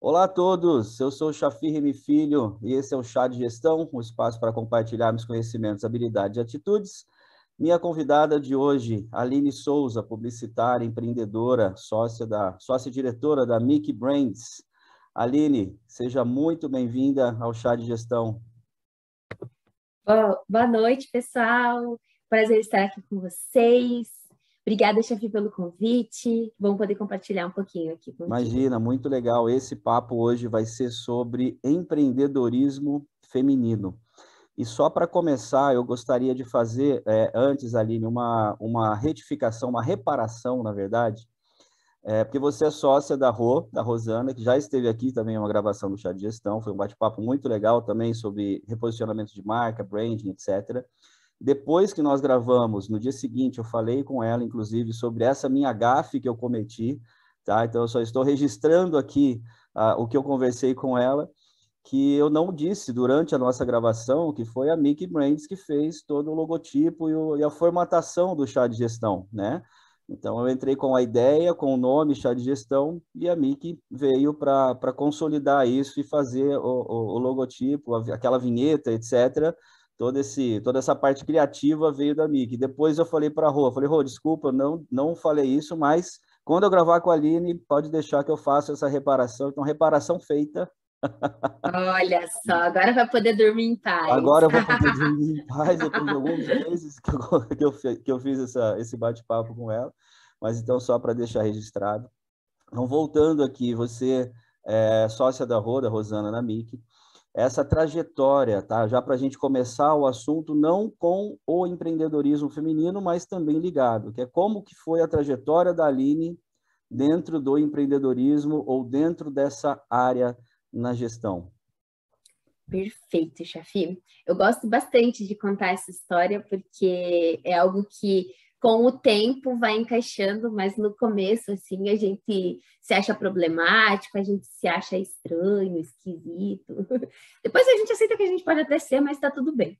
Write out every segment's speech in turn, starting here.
Olá a todos, eu sou o Chafir Remy Filho e esse é o Chá de Gestão, um espaço para compartilharmos conhecimentos, habilidades e atitudes. Minha convidada de hoje, Aline Souza, publicitária, empreendedora, sócia-diretora da Mickey Brands. Aline, seja muito bem-vinda ao Chá de Gestão. Boa noite, pessoal. Prazer estar aqui com vocês. Obrigada, Chafi, pelo convite. Vamos poder compartilhar um pouquinho aqui contigo. Imagina, muito legal. Esse papo hoje vai ser sobre empreendedorismo feminino. E só para começar, eu gostaria de fazer, antes, Aline, uma retificação, uma reparação, na verdade, porque você é sócia da Rosana, que já esteve aqui também em uma gravação do Chá de Gestão, foi um bate-papo muito legal também sobre reposicionamento de marca, branding, etc. Depois que nós gravamos, no dia seguinte, eu falei com ela, inclusive, sobre essa minha gafe que eu cometi, tá? Então, eu só estou registrando aqui o que eu conversei com ela, que eu não disse durante a nossa gravação, que foi a Mickey Brands que fez todo o logotipo e a formatação do chá de gestão, né? Então, eu entrei com a ideia, com o nome chá de gestão, e a Mickey veio para consolidar isso e fazer o logotipo, aquela vinheta, etc., toda essa parte criativa veio da Mickey. Depois eu falei para a Rô, falei, Rô, desculpa, não falei isso, mas quando eu gravar com a Aline, pode deixar que eu faça essa reparação. Então, reparação feita. Olha só, agora vai poder dormir em paz. Agora eu vou poder dormir em paz depois de alguns meses que eu fiz esse bate-papo com ela. Mas então, só para deixar registrado. Então, voltando aqui, você é sócia da Rosana na Mickey. Essa trajetória, tá? Já para a gente começar o assunto, não com o empreendedorismo feminino, mas também ligado, que é como que foi a trajetória da Aline dentro do empreendedorismo ou dentro dessa área na gestão. Perfeito, Chafi. Eu gosto bastante de contar essa história porque é algo que, com o tempo, vai encaixando, mas no começo, assim, a gente se acha problemático, a gente se acha estranho, esquisito. Depois a gente aceita que a gente pode até ser, mas tá tudo bem.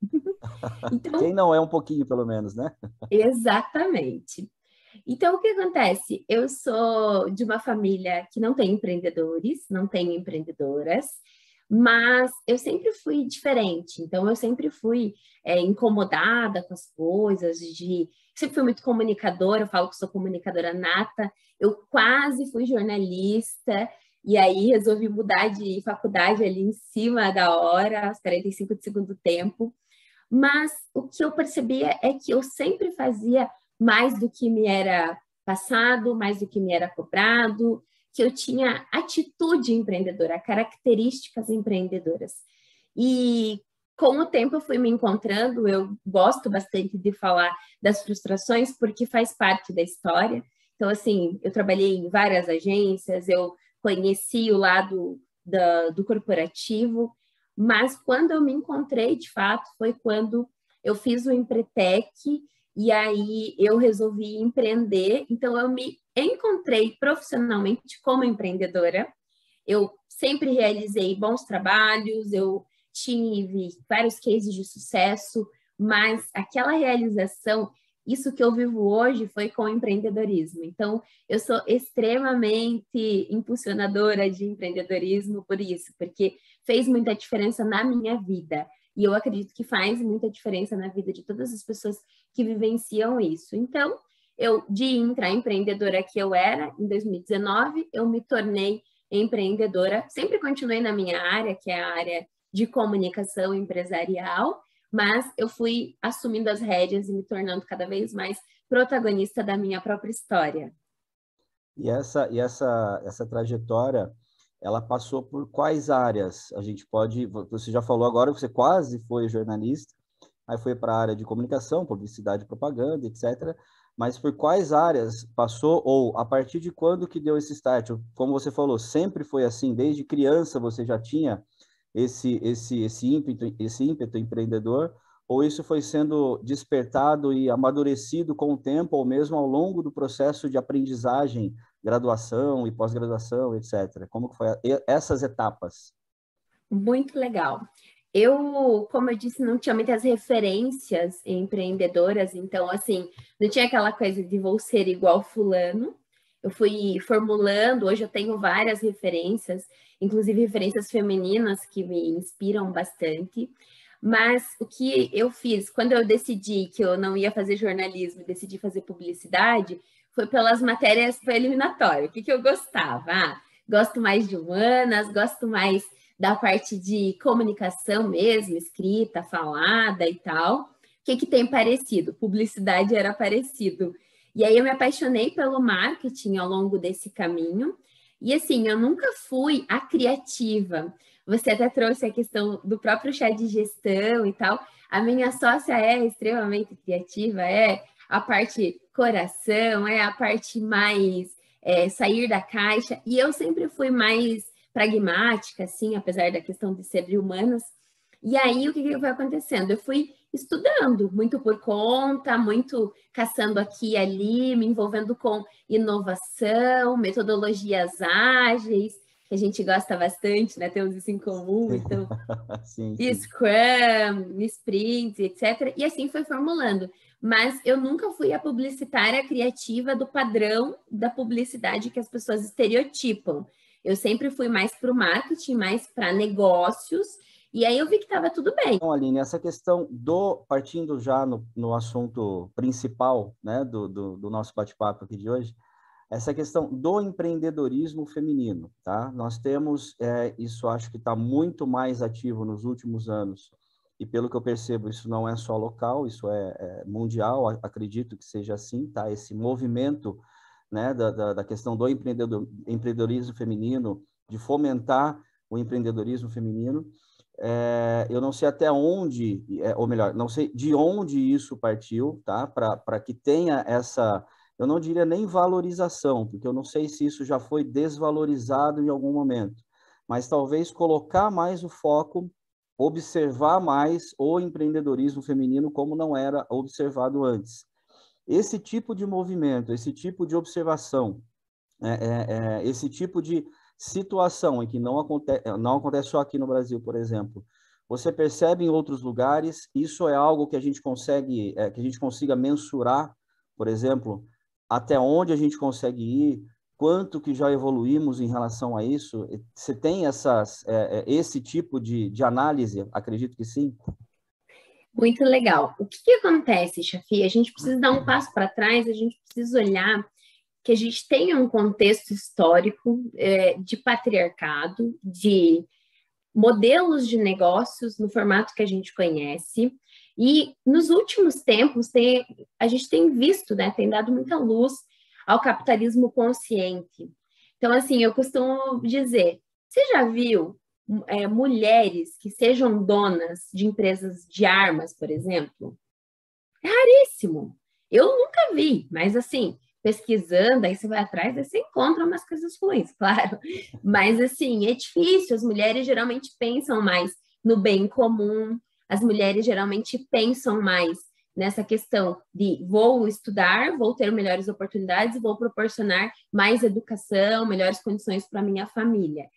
Quem Então, não é um pouquinho, pelo menos, né? exatamente. Então, o que acontece? Eu sou de uma família que não tem empreendedores, não tem empreendedoras, mas eu sempre fui diferente. Então, eu sempre fui incomodada com as coisas, sempre fui muito comunicadora, eu falo que sou comunicadora nata, eu quase fui jornalista, e aí resolvi mudar de faculdade ali em cima da hora, aos 45 de segundo tempo. Mas o que eu percebia é que eu sempre fazia mais do que me era passado, mais do que me era cobrado, que eu tinha atitude empreendedora, características empreendedoras. E com o tempo eu fui me encontrando, eu gosto bastante de falar das frustrações porque faz parte da história. Então, assim, eu trabalhei em várias agências, eu conheci o lado do corporativo, mas quando eu me encontrei, de fato, foi quando eu fiz o Empretec e aí eu resolvi empreender. Então, eu me encontrei profissionalmente como empreendedora. Eu sempre realizei bons trabalhos, eu tive vários cases de sucesso, mas aquela realização, isso que eu vivo hoje foi com o empreendedorismo. Então, eu sou extremamente impulsionadora de empreendedorismo por isso, porque fez muita diferença na minha vida. E eu acredito que faz muita diferença na vida de todas as pessoas que vivenciam isso. Então, de intraempreendedora que eu era, em 2019, eu me tornei empreendedora. Sempre continuei na minha área, que é a área de comunicação empresarial, mas eu fui assumindo as rédeas e me tornando cada vez mais protagonista da minha própria história. E essa trajetória, ela passou por quais áreas? A gente pode, você já falou agora que você quase foi jornalista, aí foi para a área de comunicação, publicidade e propaganda, etc. Mas por quais áreas passou, ou a partir de quando que deu esse start? Como você falou, sempre foi assim, desde criança você já tinha esse ímpeto empreendedor, ou isso foi sendo despertado e amadurecido com o tempo, ou mesmo ao longo do processo de aprendizagem, graduação e pós-graduação, etc. Como que foi essas etapas? Muito legal. Eu, como eu disse, não tinha muitas referências empreendedoras, então, assim, não tinha aquela coisa de vou ser igual fulano. eu fui formulando, hoje eu tenho várias referências, inclusive referências femininas que me inspiram bastante. Mas o que eu fiz, quando eu decidi que eu não ia fazer jornalismo e decidi fazer publicidade, foi pelas matérias, foi eliminatório. O que eu gostava? Gosto mais de humanas, gosto mais da parte de comunicação mesmo, escrita, falada e tal. O que tem parecido? Publicidade era parecido. E aí eu me apaixonei pelo marketing ao longo desse caminho. E assim, eu nunca fui a criativa. Você até trouxe a questão do próprio chá de gestão e tal. A minha sócia é extremamente criativa, é a parte coração, é a parte mais sair da caixa. E eu sempre fui mais pragmática, assim, apesar da questão de ser de humanas. E aí, o que foi acontecendo? Eu fui estudando, muito por conta, muito caçando aqui e ali, me envolvendo com inovação, metodologias ágeis, que a gente gosta bastante, né? Temos isso em comum, então, sim, sim. Scrum, Sprint, etc. E assim foi formulando. Mas eu nunca fui a publicitária criativa do padrão da publicidade que as pessoas estereotipam. Eu sempre fui mais para o marketing, mais para negócios, e aí eu vi que estava tudo bem. Então, Aline, essa questão partindo já no assunto principal, né, do nosso bate-papo aqui de hoje, essa questão do empreendedorismo feminino, tá? Nós temos, isso acho que está muito mais ativo nos últimos anos, e pelo que eu percebo, isso não é só local, isso é mundial, acredito que seja assim, tá? Esse movimento, né, da questão do empreendedorismo feminino, de fomentar o empreendedorismo feminino. Eu não sei até onde, ou melhor, não sei de onde isso partiu, tá? Para que tenha essa, eu não diria nem valorização, porque eu não sei se isso já foi desvalorizado em algum momento, mas talvez colocar mais o foco, observar mais o empreendedorismo feminino como não era observado antes. Esse tipo de movimento, esse tipo de observação, esse tipo de situação em que não acontece só aqui no Brasil, por exemplo, você percebe em outros lugares, isso é algo que a gente consiga mensurar, por exemplo, até onde a gente consegue ir, quanto que já evoluímos em relação a isso? Você tem esse tipo de análise? Acredito que sim. Muito legal. O que acontece, Chafi? A gente precisa dar um passo para trás, a gente precisa olhar que a gente tenha um contexto histórico de patriarcado, de modelos de negócios no formato que a gente conhece. E nos últimos tempos, a gente tem visto, né, tem dado muita luz ao capitalismo consciente. Então, assim, eu costumo dizer, você já viu mulheres que sejam donas de empresas de armas, por exemplo? É raríssimo. Eu nunca vi, mas assim, pesquisando, aí você vai atrás, aí você encontra umas coisas ruins, claro. Mas assim, é difícil. As mulheres geralmente pensam mais no bem comum, as mulheres geralmente pensam mais nessa questão de vou estudar, vou ter melhores oportunidades, vou proporcionar mais educação, melhores condições para minha família.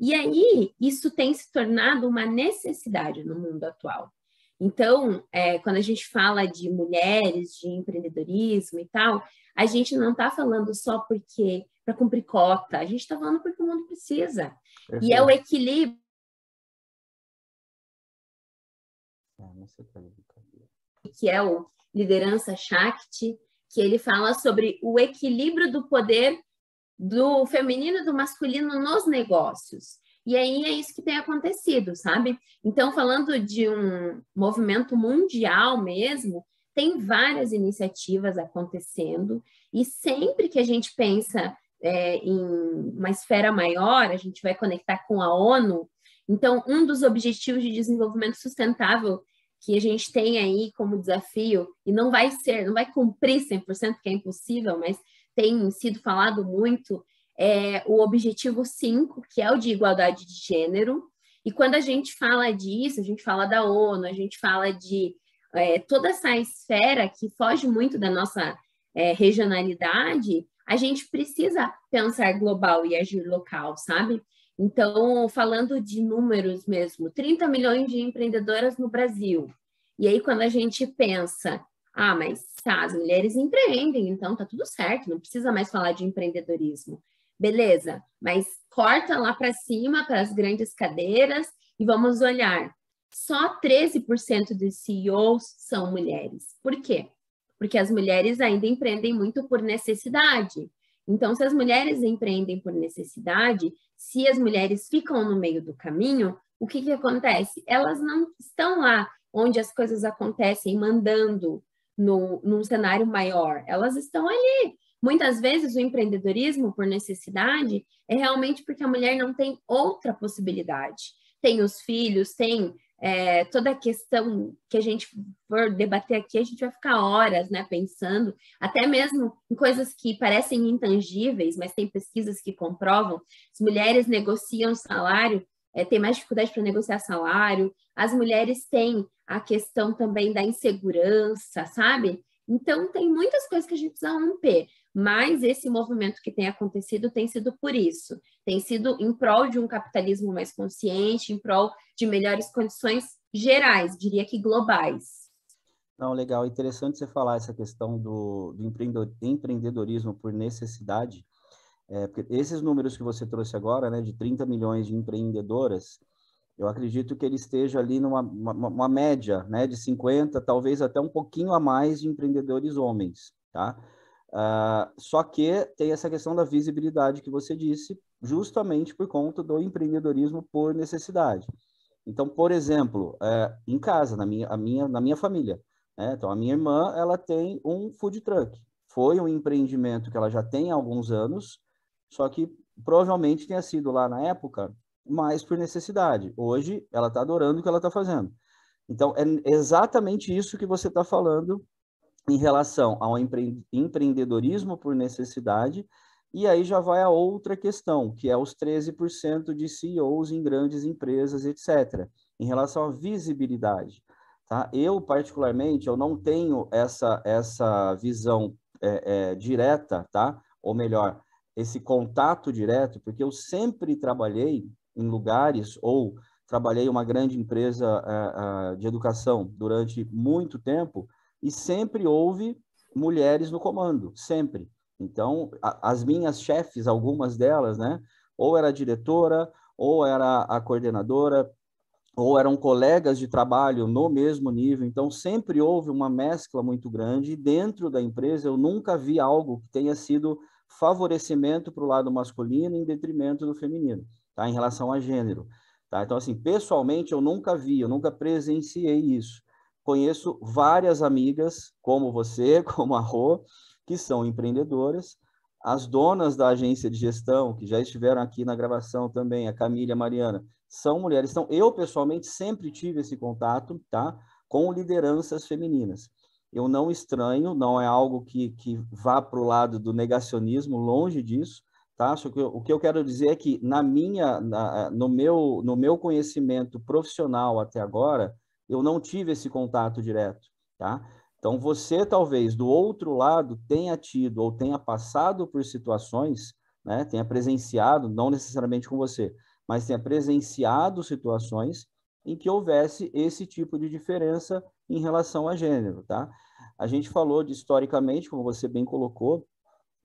E aí, isso tem se tornado uma necessidade no mundo atual. Então, quando a gente fala de mulheres, de empreendedorismo e tal, a gente não está falando só porque para cumprir cota, a gente está falando porque o mundo precisa. Perfeito. E é o equilíbrio. Que é o Liderança Shakti, que ele fala sobre o equilíbrio do poder do feminino e do masculino nos negócios. E aí é isso que tem acontecido, sabe? Então, falando de um movimento mundial mesmo, tem várias iniciativas acontecendo, e sempre que a gente pensa em uma esfera maior, a gente vai conectar com a ONU. Então, um dos objetivos de desenvolvimento sustentável que a gente tem aí como desafio, e não vai cumprir 100%, que é impossível, mas tem sido falado muito, o objetivo 5, que é o de igualdade de gênero. E quando a gente fala disso, a gente fala da ONU, a gente fala de toda essa esfera que foge muito da nossa regionalidade, a gente precisa pensar global e agir local, sabe? Então, falando de números mesmo, 30 milhões de empreendedoras no Brasil. E aí, quando a gente pensa Ah, mas as mulheres empreendem, então tá tudo certo, não precisa mais falar de empreendedorismo. Beleza, mas corta lá para cima, para as grandes cadeiras, e vamos olhar. Só 13% dos CEOs são mulheres. Por quê? Porque as mulheres ainda empreendem muito por necessidade. Então, se as mulheres empreendem por necessidade, se as mulheres ficam no meio do caminho, o que acontece? Elas não estão lá onde as coisas acontecem, mandando num cenário maior. Elas estão ali. Muitas vezes o empreendedorismo por necessidade é realmente porque a mulher não tem outra possibilidade. Tem os filhos, tem toda a questão que a gente for debater aqui, a gente vai ficar horas, né, pensando, até mesmo em coisas que parecem intangíveis, mas tem pesquisas que comprovam. As mulheres negociam salário, têm mais dificuldade para negociar salário, as mulheres têm a questão também da insegurança, sabe? Então, tem muitas coisas que a gente precisa romper, mas esse movimento que tem acontecido tem sido por isso, tem sido em prol de um capitalismo mais consciente, em prol de melhores condições gerais, diria que globais. Não, legal, interessante você falar essa questão do empreendedorismo por necessidade, porque esses números que você trouxe agora, né, de 30 milhões de empreendedoras, eu acredito que ele esteja ali numa média, né, de 50, talvez até um pouquinho a mais de empreendedores homens, tá? Só que tem essa questão da visibilidade que você disse, justamente por conta do empreendedorismo por necessidade. Então, por exemplo, em casa, na minha família, né? Então, a minha irmã, ela tem um food truck. Foi um empreendimento que ela já tem há alguns anos, só que provavelmente tenha sido lá na época mais por necessidade. Hoje, ela está adorando o que ela está fazendo. Então, é exatamente isso que você está falando em relação ao empreendedorismo por necessidade, e aí já vai a outra questão, que é os 13% de CEOs em grandes empresas, etc., em relação à visibilidade. Tá? Eu, particularmente, eu não tenho essa visão direta, tá? Ou melhor, esse contato direto, porque eu sempre trabalhei em lugares, ou trabalhei em uma grande empresa de educação durante muito tempo, e sempre houve mulheres no comando, sempre. Então, as minhas chefes, algumas delas, né, ou era a diretora, ou era a coordenadora, ou eram colegas de trabalho no mesmo nível. Então, sempre houve uma mescla muito grande. E dentro da empresa, eu nunca vi algo que tenha sido favorecimento para o lado masculino em detrimento do feminino, tá? Em relação a gênero. Tá? Então, assim, pessoalmente, eu nunca vi, eu nunca presenciei isso. Conheço várias amigas, como você, como a Rô, que são empreendedoras, as donas da agência de gestão, que já estiveram aqui na gravação também, a Camila e a Mariana, são mulheres. Então, eu, pessoalmente, sempre tive esse contato, tá, com lideranças femininas. Eu não estranho, não é algo que vá para o lado do negacionismo, longe disso, tá? Só que o que eu quero dizer é que no meu conhecimento profissional até agora, eu não tive esse contato direto, tá? Então, você talvez do outro lado tenha tido ou tenha passado por situações, né, tenha presenciado, não necessariamente com você, mas tenha presenciado situações em que houvesse esse tipo de diferença em relação a gênero, tá? A gente falou de historicamente, como você bem colocou,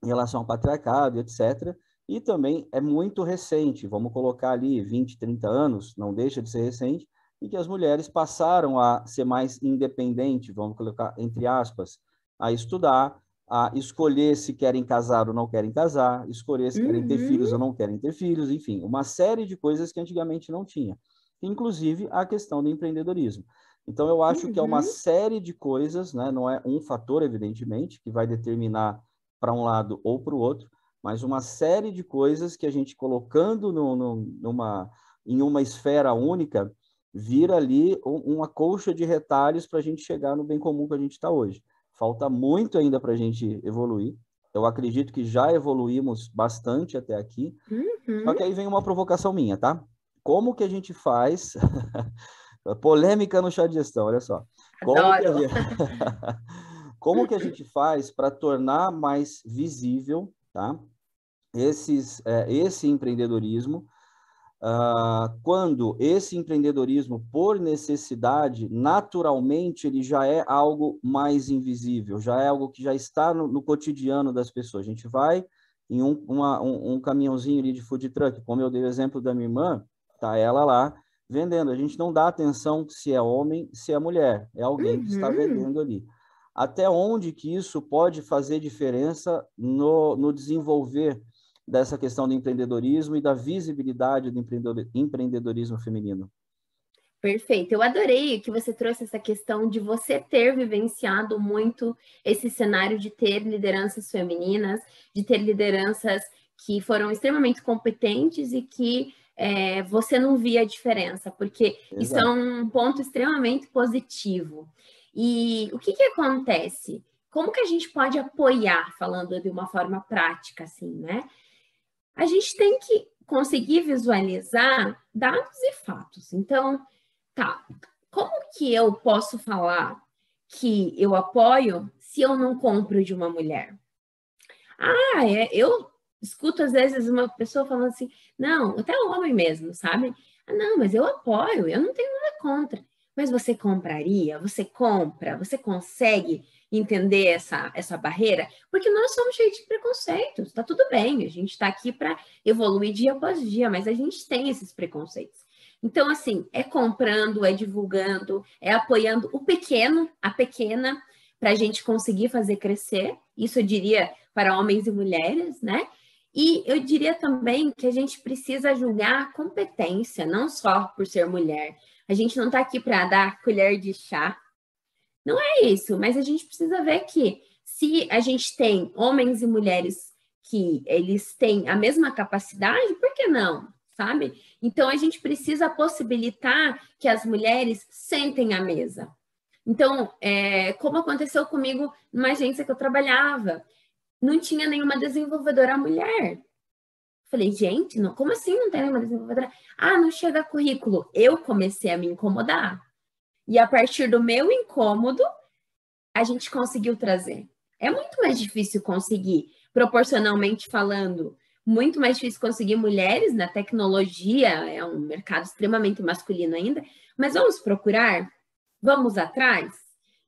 em relação ao patriarcado, etc., e também é muito recente, vamos colocar ali 20, 30 anos, não deixa de ser recente, em que as mulheres passaram a ser mais independentes, vamos colocar entre aspas, a estudar, a escolher se querem casar ou não querem casar, escolher se querem ter filhos ou não querem ter filhos, enfim, uma série de coisas que antigamente não tinha, inclusive a questão do empreendedorismo. Então, eu acho que é uma série de coisas, né? Não é um fator, evidentemente, que vai determinar para um lado ou para o outro, mas uma série de coisas que a gente colocando em uma esfera única, vira ali uma colcha de retalhos para a gente chegar no bem comum que a gente está hoje. Falta muito ainda para a gente evoluir. Eu acredito que já evoluímos bastante até aqui. Só que aí vem uma provocação minha, tá? Como que a gente faz... Polêmica no chá de gestão, olha só. Adoro. Como que a gente faz para tornar mais visível, tá? Esse empreendedorismo quando esse empreendedorismo, por necessidade, naturalmente, ele já é algo mais invisível, já é algo que já está no cotidiano das pessoas. A gente vai em um caminhãozinho ali de food truck, como eu dei o exemplo da minha irmã, tá ela lá vendendo. A gente não dá atenção se é homem, se é mulher, é alguém que está vendendo ali. Até onde que isso pode fazer diferença no desenvolver dessa questão do empreendedorismo e da visibilidade do empreendedorismo feminino? Perfeito. Eu adorei que você trouxe essa questão de você ter vivenciado muito esse cenário de ter lideranças femininas, de ter lideranças que foram extremamente competentes e que você não via a diferença, porque isso é um ponto extremamente positivo. E o que acontece? Como que a gente pode apoiar, falando de uma forma prática, assim, né? A gente tem que conseguir visualizar dados e fatos. Então, tá, como que eu posso falar que eu apoio se eu não compro de uma mulher? Eu escuto às vezes uma pessoa falando assim, não, até homem mesmo, sabe? Não, mas eu apoio, eu não tenho nada contra. Mas você compraria? Você compra? Você consegue entender essa barreira? Porque nós somos cheios de preconceitos, tá tudo bem, a gente está aqui para evoluir dia após dia, mas a gente tem esses preconceitos. Então, assim, é comprando, é divulgando, é apoiando o pequeno, a pequena, para a gente conseguir fazer crescer. Isso eu diria para homens e mulheres, né? E eu diria também que a gente precisa julgar competência, não só por ser mulher. A gente não está aqui para dar colher de chá. Não é isso, mas a gente precisa ver que se a gente tem homens e mulheres que eles têm a mesma capacidade, por que não? Sabe? Então a gente precisa possibilitar que as mulheres sentem à mesa. Então, como aconteceu comigo numa agência que eu trabalhava, não tinha nenhuma desenvolvedora mulher. Falei, gente, não, como assim não tem nenhuma desenvolvedora? Não chega currículo. Eu comecei a me incomodar. E a partir do meu incômodo, a gente conseguiu trazer. É muito mais difícil conseguir, proporcionalmente falando, muito mais difícil conseguir mulheres na tecnologia, é um mercado extremamente masculino ainda, mas vamos procurar? Vamos atrás?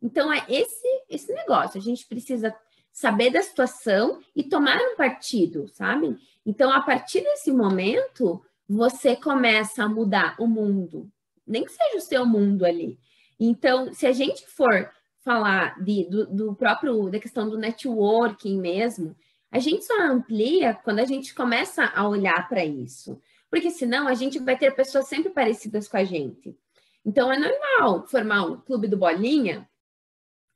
Então, é esse negócio. A gente precisa saber da situação e tomar um partido, sabe? Então, a partir desse momento, você começa a mudar o mundo, nem que seja o seu mundo ali. Então, se a gente for falar do próprio, da questão do networking mesmo, a gente só amplia quando a gente começa a olhar para isso. Porque senão a gente vai ter pessoas sempre parecidas com a gente. Então, é normal formar um clube do Bolinha,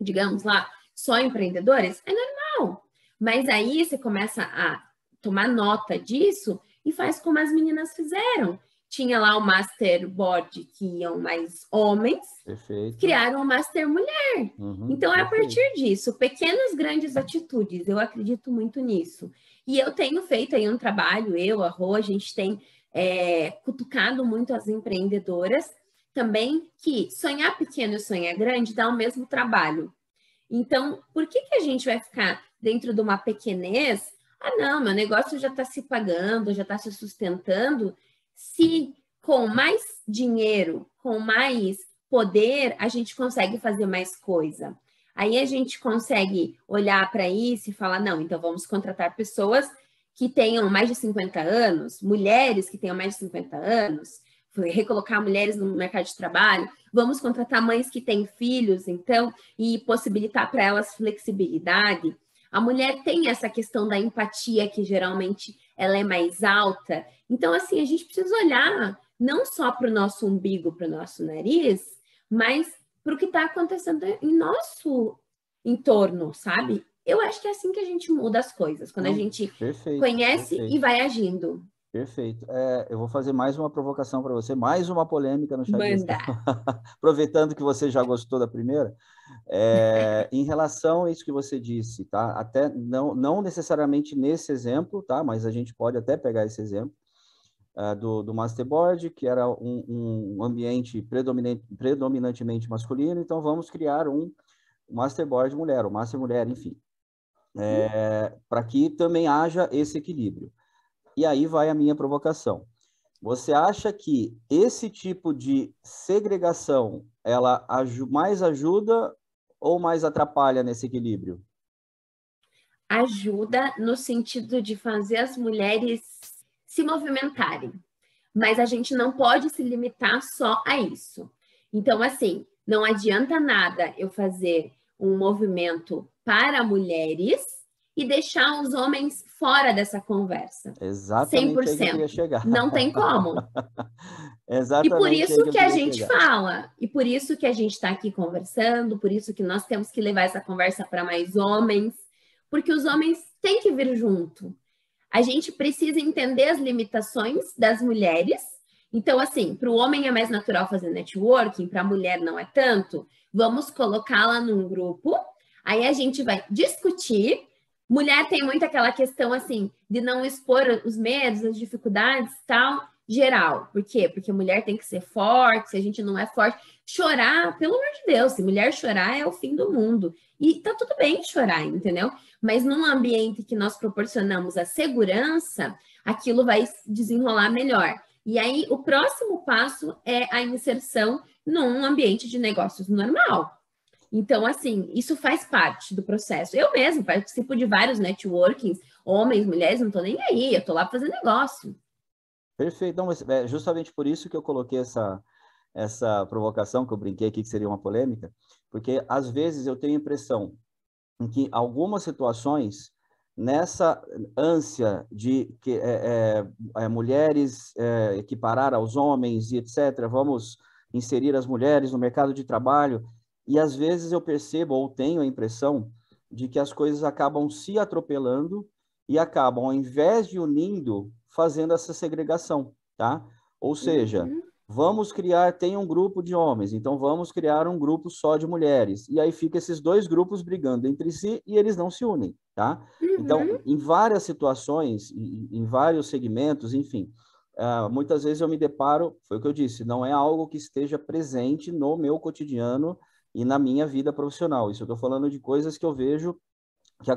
digamos lá, só empreendedores, é normal. Mas aí você começa a tomar nota disso e faz como as meninas fizeram. Tinha lá o Masterboard que iam mais homens, Perfeito. Criaram o Master Mulher. Então, é a partir disso, pequenas, grandes atitudes, eu acredito muito nisso. E eu tenho feito aí um trabalho, a Rô, a gente tem cutucado muito as empreendedoras também, que sonhar pequeno e sonhar grande dá o mesmo trabalho. Então, por que a gente vai ficar dentro de uma pequenez? Não, meu negócio já está se pagando, já está se sustentando. Se com mais dinheiro, com mais poder, a gente consegue fazer mais coisa. Aí a gente consegue olhar para isso e falar, não, então vamos contratar pessoas que tenham mais de 50 anos, mulheres que tenham mais de 50 anos, recolocar mulheres no mercado de trabalho, vamos contratar mães que têm filhos, então, e possibilitar para elas flexibilidade. A mulher tem essa questão da empatia, que geralmente ela é mais alta. Então, assim, a gente precisa olhar não só para o nosso umbigo, para o nosso nariz, mas para o que está acontecendo em nosso entorno, sabe? Eu acho que é assim que a gente muda as coisas, quando a gente conhece e vai agindo. Perfeito. Eu vou fazer mais uma provocação para você, mais uma polêmica no Chá de Gestão. Manda. Aproveitando que você já gostou da primeira, em relação a isso que você disse, tá? Até não necessariamente nesse exemplo, tá? Mas a gente pode até pegar esse exemplo do Masterboard, que era um ambiente predominantemente masculino, então vamos criar um Masterboard mulher, ou Master Mulher, enfim. Para que também haja esse equilíbrio. E aí vai a minha provocação. Você acha que esse tipo de segregação, ela mais ajuda ou mais atrapalha nesse equilíbrio? Ajuda no sentido de fazer as mulheres se movimentarem, mas a gente não pode se limitar só a isso. Então, assim, não adianta nada eu fazer um movimento para mulheres e deixar os homens fora dessa conversa. Exatamente aí que eu queria 100%. chegar. Não tem como. E por Exatamente aí isso que eu que a queria gente chegar. fala, e por isso que a gente está aqui conversando, por isso que nós temos que levar essa conversa para mais homens, porque os homens têm que vir junto. A gente precisa entender as limitações das mulheres. Então, assim, para o homem é mais natural fazer networking, para a mulher não é tanto. Vamos colocá-la num grupo, aí a gente vai discutir. Mulher tem muito aquela questão, assim, de não expor os medos, as dificuldades, tal, geral. Por quê? Porque mulher tem que ser forte, se a gente não é forte. Chorar, pelo amor de Deus, se mulher chorar é o fim do mundo. E tá tudo bem chorar, entendeu? Mas num ambiente que nós proporcionamos a segurança, aquilo vai desenrolar melhor. E aí, o próximo passo é a inserção num ambiente de negócios normal. Então, assim, isso faz parte do processo. Eu mesmo participo de vários networkings, homens, mulheres, não tô nem aí, eu tô lá para fazer negócio. Perfeito. Não, mas é justamente por isso que eu coloquei essa provocação, que eu brinquei aqui que seria uma polêmica, porque às vezes eu tenho a impressão em que algumas situações, nessa ânsia de que mulheres equiparar aos homens e etc., vamos inserir as mulheres no mercado de trabalho, e às vezes eu percebo ou tenho a impressão de que as coisas acabam se atropelando e acabam, ao invés de unindo, fazendo essa segregação, tá? Ou seja, Uhum, vamos criar, tem um grupo de homens, então vamos criar um grupo só de mulheres. E aí fica esses dois grupos brigando entre si e eles não se unem, tá? Então, uhum, em várias situações, em vários segmentos, enfim, muitas vezes eu me deparo, foi o que eu disse, não é algo que esteja presente no meu cotidiano e na minha vida profissional. Isso eu estou falando de coisas que eu vejo que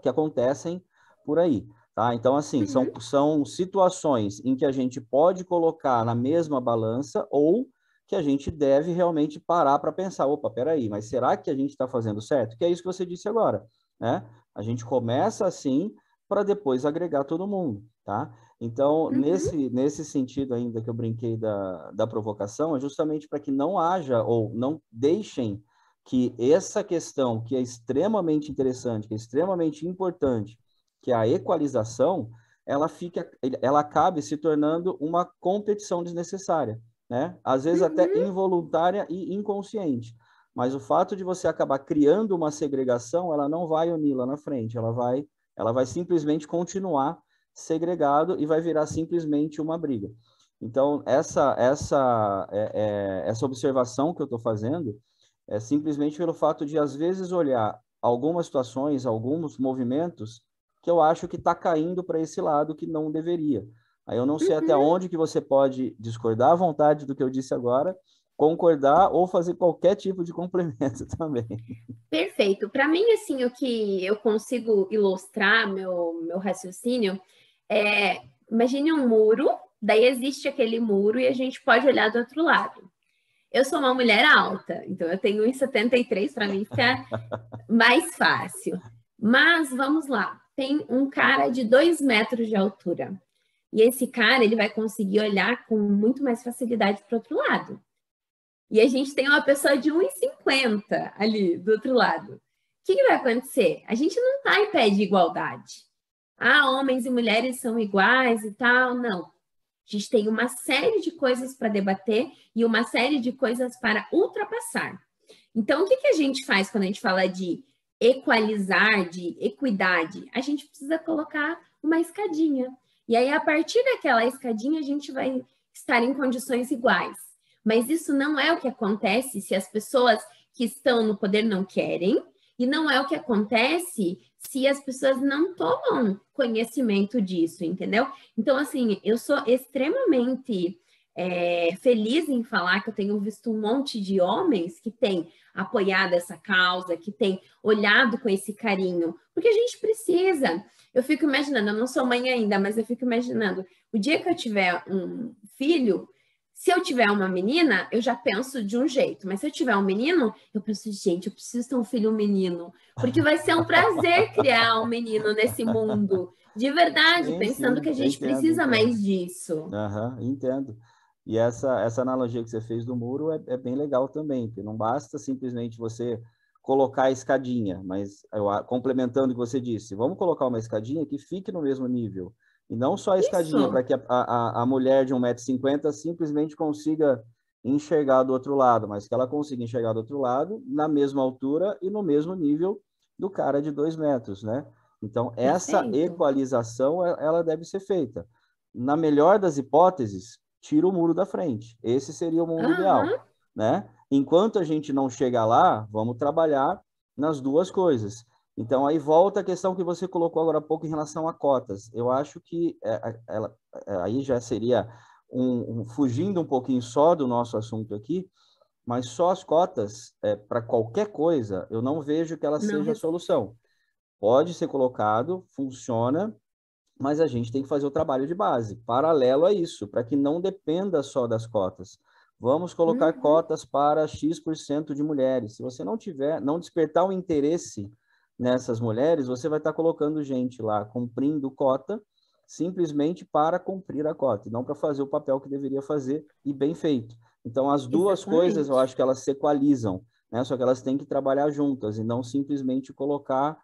acontecem por aí. Tá? Então, assim, uhum. são situações em que a gente pode colocar na mesma balança ou que a gente deve realmente parar para pensar, opa, peraí, mas será que a gente está fazendo certo? Que é isso que você disse agora, né? A gente começa assim para depois agregar todo mundo, tá? Então, Uhum, nesse sentido ainda que eu brinquei da provocação, é justamente para que não haja ou não deixem que essa questão que é extremamente interessante, que é extremamente importante, que é a equalização, ela acabe se tornando uma competição desnecessária, né? Às vezes até uhum. involuntária e inconsciente. Mas o fato de você acabar criando uma segregação, ela não vai unir lá na frente, ela vai simplesmente continuar segregado e vai virar simplesmente uma briga. Então, essa observação que eu estou fazendo é simplesmente pelo fato de, às vezes, olhar algumas situações, alguns movimentos que eu acho que está caindo para esse lado que não deveria. Aí eu não sei até Uhum. onde que você pode discordar à vontade do que eu disse agora, concordar ou fazer qualquer tipo de complemento também. Perfeito. Para mim, assim, o que eu consigo ilustrar meu raciocínio é, imagine um muro, daí existe aquele muro e a gente pode olhar do outro lado. Eu sou uma mulher alta, então eu tenho 1,73, para mim fica mais fácil. Mas vamos lá, tem um cara de 2 metros de altura. E esse cara, ele vai conseguir olhar com muito mais facilidade para o outro lado. E a gente tem uma pessoa de 1,50 ali do outro lado. O que vai acontecer? A gente não está em pé de igualdade. Ah, homens e mulheres são iguais e tal. Não. A gente tem uma série de coisas para debater e uma série de coisas para ultrapassar. Então, o que a gente faz quando a gente fala de equalizar, de equidade? A gente precisa colocar uma escadinha. E aí, a partir daquela escadinha, a gente vai estar em condições iguais. Mas isso não é o que acontece se as pessoas que estão no poder não querem, e não é o que acontece se as pessoas não tomam conhecimento disso, entendeu? Então, assim, eu sou extremamente feliz em falar que eu tenho visto um monte de homens que têm apoiado essa causa, que têm olhado com esse carinho, porque a gente precisa. Eu fico imaginando, eu não sou mãe ainda, mas eu fico imaginando, o dia que eu tiver um filho, se eu tiver uma menina, eu já penso de um jeito, mas se eu tiver um menino, eu penso, gente, eu preciso ter um filho menino, porque vai ser um prazer criar um menino nesse mundo, de verdade, Sim, pensando que sim, a eu gente entendo, precisa entendo. mais disso. Aham, entendo. E essa analogia que você fez do muro é bem legal também, porque não basta simplesmente você colocar a escadinha, mas complementando o que você disse, vamos colocar uma escadinha que fique no mesmo nível. E não só a escadinha, Isso, para que a mulher de 1,50 m simplesmente consiga enxergar do outro lado, mas que ela consiga enxergar do outro lado na mesma altura e no mesmo nível do cara de 2 metros, né? Então, essa perfeito. equalização, ela deve ser feita. Na melhor das hipóteses, tira o muro da frente. Esse seria o mundo ideal, Aham, né? Enquanto a gente não chega lá, vamos trabalhar nas duas coisas. Então, aí volta a questão que você colocou agora há pouco em relação a cotas. Eu acho que aí já seria fugindo um pouquinho só do nosso assunto aqui, mas só as cotas, para qualquer coisa, eu não vejo que ela não seja a solução. Pode ser colocado, funciona, mas a gente tem que fazer o trabalho de base, paralelo a isso, para que não dependa só das cotas. Vamos colocar Uhum, cotas para X% de mulheres. Se você não despertar o interesse nessas mulheres, você vai estar colocando gente lá cumprindo cota, simplesmente para cumprir a cota, e não para fazer o papel que deveria fazer e bem feito. Então, as duas coisas, eu exatamente. acho que elas se equalizam, né? Só que elas têm que trabalhar juntas e não simplesmente colocar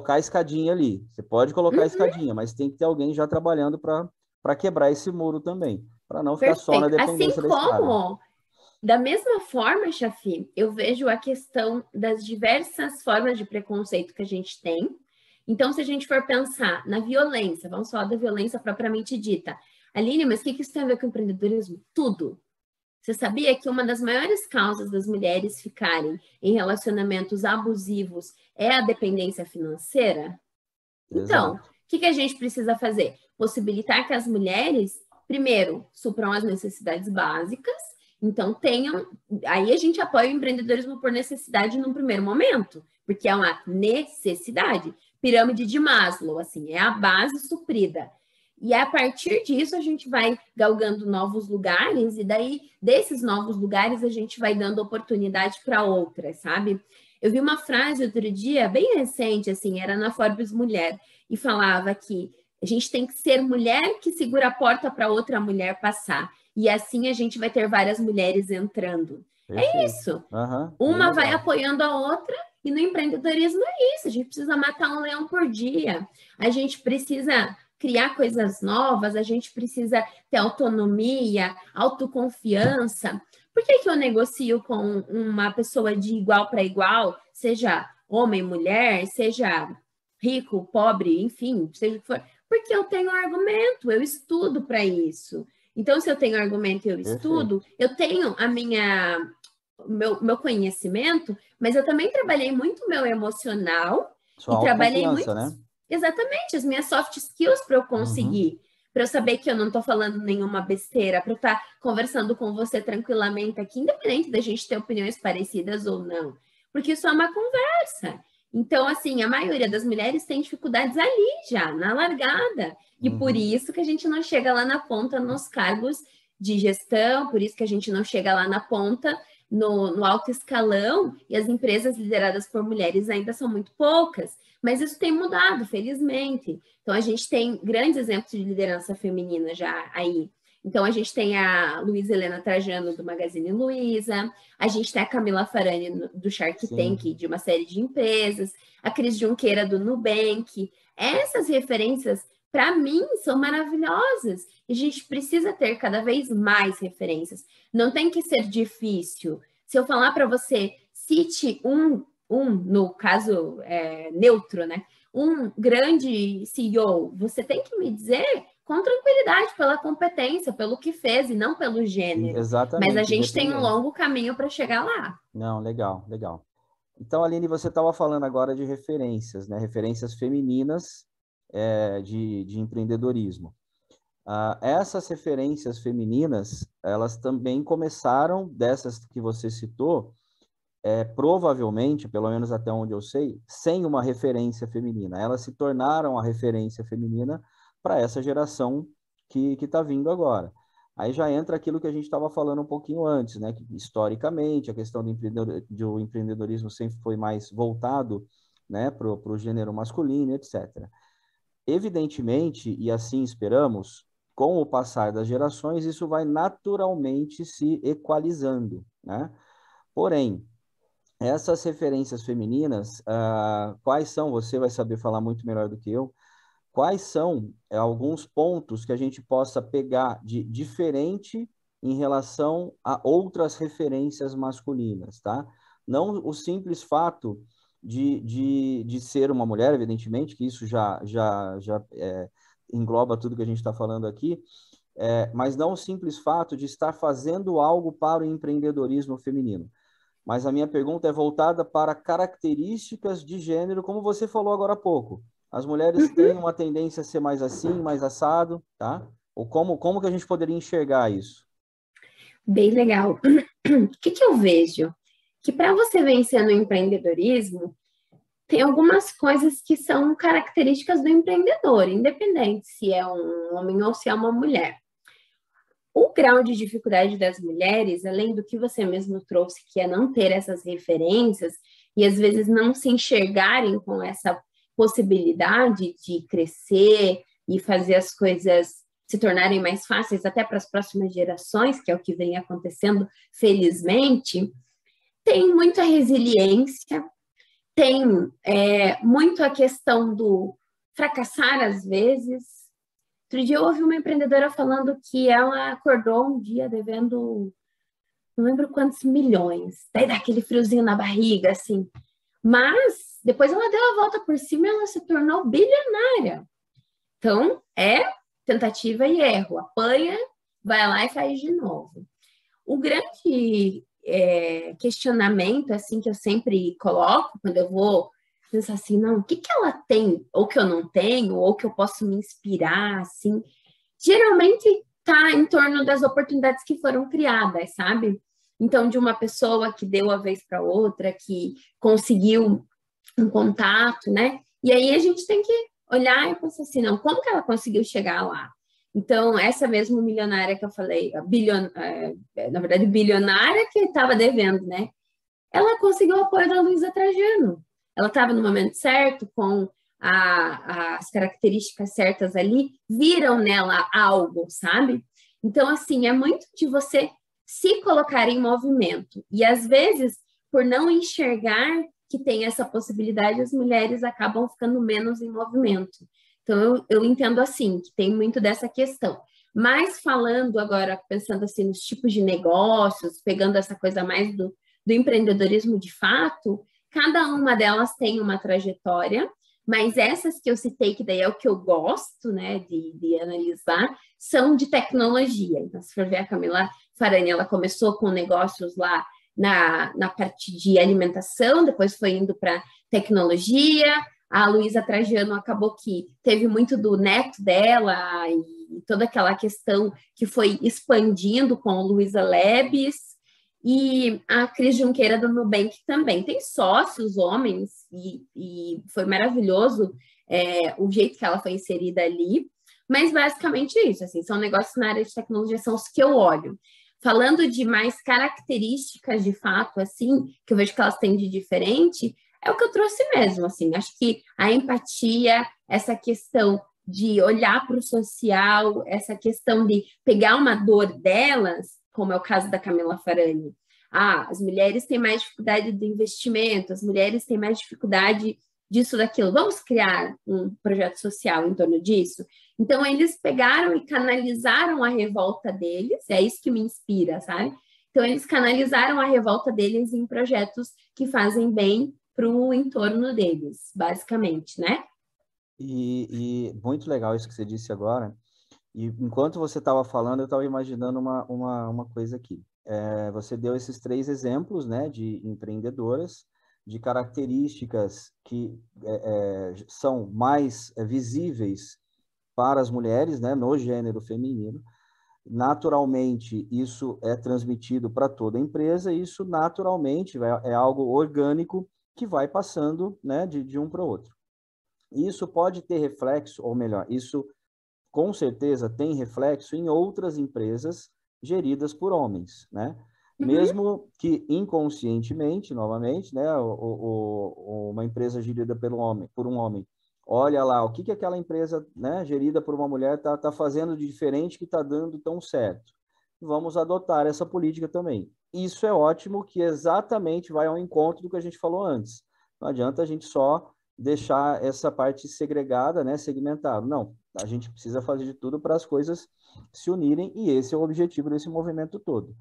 a escadinha ali. Você pode colocar a Uhum, escadinha, mas tem que ter alguém já trabalhando para quebrar esse muro também, para não ficar só na perfeito. Assim dependência da escada. como da mesma forma, Chafi, eu vejo a questão das diversas formas de preconceito que a gente tem. Então, se a gente for pensar na violência, vamos falar da violência propriamente dita. Aline, mas o que isso tem a ver com empreendedorismo? Tudo. Você sabia que uma das maiores causas das mulheres ficarem em relacionamentos abusivos é a dependência financeira? Então, o Exato. que a gente precisa fazer? Possibilitar que as mulheres, primeiro, supram as necessidades básicas. Então, tenham. Aí a gente apoia o empreendedorismo por necessidade num primeiro momento, porque é uma necessidade. Pirâmide de Maslow, assim, é a base suprida. E a partir disso, a gente vai galgando novos lugares, e daí, desses novos lugares, a gente vai dando oportunidade para outras, sabe? Eu vi uma frase outro dia, bem recente, assim, era na Forbes Mulher, e falava que a gente tem que ser mulher que segura a porta para outra mulher passar. E assim a gente vai ter várias mulheres entrando. É Perfeito. isso. Aham, bem Uma vai legal. apoiando a outra, e no empreendedorismo é isso. A gente precisa matar um leão por dia. A gente precisa criar coisas novas, a gente precisa ter autonomia, autoconfiança. Por que eu negocio com uma pessoa de igual para igual, seja homem, mulher, seja rico, pobre, enfim, seja o que for? Porque eu tenho argumento, eu estudo para isso. Então, se eu tenho argumento e eu estudo, Perfeito. eu tenho meu conhecimento, mas eu também trabalhei muito meu emocional Sua e trabalhei muito autoconfiança, né? exatamente as minhas soft skills para eu Uhum. conseguir, para eu saber que eu não estou falando nenhuma besteira, para eu estar conversando com você tranquilamente aqui, independente da gente ter opiniões parecidas ou não, porque isso é uma conversa. Então, assim, a maioria das mulheres tem dificuldades ali já, na largada. E por Uhum. isso que a gente não chega lá na ponta nos cargos de gestão, por isso que a gente não chega lá na ponta no alto escalão, e as empresas lideradas por mulheres ainda são muito poucas, mas isso tem mudado, felizmente. Então, a gente tem grandes exemplos de liderança feminina já aí. Então, a gente tem a Luísa Helena Trajano, do Magazine Luiza, a gente tem a Camila Farani, do Shark Tank, Sim, de uma série de empresas, a Cris Junqueira, do Nubank. Essas referências, para mim, são maravilhosas. E a gente precisa ter cada vez mais referências. Não tem que ser difícil. Se eu falar para você, cite no caso neutro, né? Um grande CEO, você tem que me dizer com tranquilidade, pela competência, pelo que fez e não pelo gênero. Mas a exatamente, gente tem um independente. longo caminho para chegar lá. Não, legal, legal. Então, Aline, você estava falando agora de referências, né? Referências femininas de empreendedorismo. Essas referências femininas, elas também começaram, dessas que você citou, provavelmente, pelo menos até onde eu sei, sem uma referência feminina. Elas se tornaram a referência feminina para essa geração que está vindo agora. Aí já entra aquilo que a gente estava falando um pouquinho antes, né? Que, historicamente, a questão do empreendedorismo sempre foi mais voltado, né, para o gênero masculino, etc. Evidentemente, e assim esperamos, com o passar das gerações, isso vai naturalmente se equalizando, né? Porém, essas referências femininas, quais são? Você vai saber falar muito melhor do que eu. Quais são alguns pontos que a gente possa pegar de diferente em relação a outras referências masculinas, tá? Não o simples fato de ser uma mulher, evidentemente, que isso já engloba tudo que a gente está falando aqui, mas não o simples fato de estar fazendo algo para o empreendedorismo feminino. Mas a minha pergunta é voltada para características de gênero, como você falou agora há pouco. As mulheres têm uma tendência a ser mais assim, mais assado, tá? Ou como que a gente poderia enxergar isso? Bem legal. O que eu vejo? Que para você vencer no empreendedorismo, tem algumas coisas que são características do empreendedor, independente se é um homem ou se é uma mulher. O grau de dificuldade das mulheres, além do que você mesmo trouxe, que é não ter essas referências e às vezes não se enxergarem com essa possibilidade de crescer e fazer as coisas se tornarem mais fáceis até para as próximas gerações, que é o que vem acontecendo, felizmente, tem muita resiliência, tem muito a questão do fracassar às vezes. Outro dia eu ouvi uma empreendedora falando que ela acordou um dia devendo, não lembro quantos milhões, daí dá aquele friozinho na barriga, assim. Mas depois ela deu a volta por cima e ela se tornou bilionária. Então, é tentativa e erro. Apanha, vai lá e faz de novo. O grande questionamento, assim, que eu sempre coloco quando eu vou pensar assim, não, o que que ela tem, ou que eu não tenho, ou que eu posso me inspirar, assim, geralmente está em torno das oportunidades que foram criadas, sabe? Então, de uma pessoa que deu a vez para outra, que conseguiu um contato, né? E aí a gente tem que olhar e pensar assim, não, como que ela conseguiu chegar lá? Então, essa mesma milionária que eu falei, na verdade, bilionária que estava devendo, né? Ela conseguiu o apoio da Luísa Trajano. Ela estava no momento certo, com as características certas ali, viram nela algo, sabe? Então, assim, é muito de você se colocar em movimento. E, às vezes, por não enxergar que tem essa possibilidade, as mulheres acabam ficando menos em movimento. Então, eu entendo assim, que tem muito dessa questão. Mas falando agora, pensando assim nos tipos de negócios, pegando essa coisa mais do empreendedorismo de fato, cada uma delas tem uma trajetória, mas essas que eu citei, que daí é o que eu gosto, né, de analisar, são de tecnologia. Então, se for ver a Camila Farani, ela começou com negócios lá na parte de alimentação, depois foi indo para tecnologia. A Luísa Trajano acabou que teve muito do neto dela e toda aquela questão que foi expandindo com a Luísa Labs. E a Cris Junqueira do Nubank também. Tem sócios homens e foi maravilhoso o jeito que ela foi inserida ali. Mas basicamente isso, assim, são negócios na área de tecnologia, são os que eu olho. Falando de mais características de fato, assim, que eu vejo que elas têm de diferente, é o que eu trouxe mesmo, assim. Acho que a empatia, essa questão de olhar para o social, essa questão de pegar uma dor delas, como é o caso da Camila Farani. As mulheres têm mais dificuldade de investimento, as mulheres têm mais dificuldade disso, daquilo. Vamos criar um projeto social em torno disso? Então, eles pegaram e canalizaram a revolta deles, é isso que me inspira, sabe? Então, eles canalizaram a revolta deles em projetos que fazem bem para o entorno deles, basicamente, né? E muito legal isso que você disse agora. E enquanto você estava falando, eu estava imaginando uma coisa aqui. Você deu esses 3 exemplos, né, de empreendedoras, de características que são mais visíveis para as mulheres, né, no gênero feminino. naturalmente isso é transmitido para toda a empresa, e isso naturalmente é algo orgânico que vai passando, né, de um para o outro. Isso pode ter reflexo, ou melhor, isso com certeza tem reflexo em outras empresas geridas por homens, né? Mesmo que inconscientemente, novamente, né, uma empresa gerida por um homem, olha lá, o que aquela empresa, né, gerida por uma mulher tá fazendo de diferente que está dando tão certo. Vamos adotar essa política também. Isso é ótimo, que exatamente vai ao encontro do que a gente falou antes. Não adianta a gente só deixar essa parte segregada, né, segmentada. Não, a gente precisa fazer de tudo para as coisas se unirem, e esse é o objetivo desse movimento todo.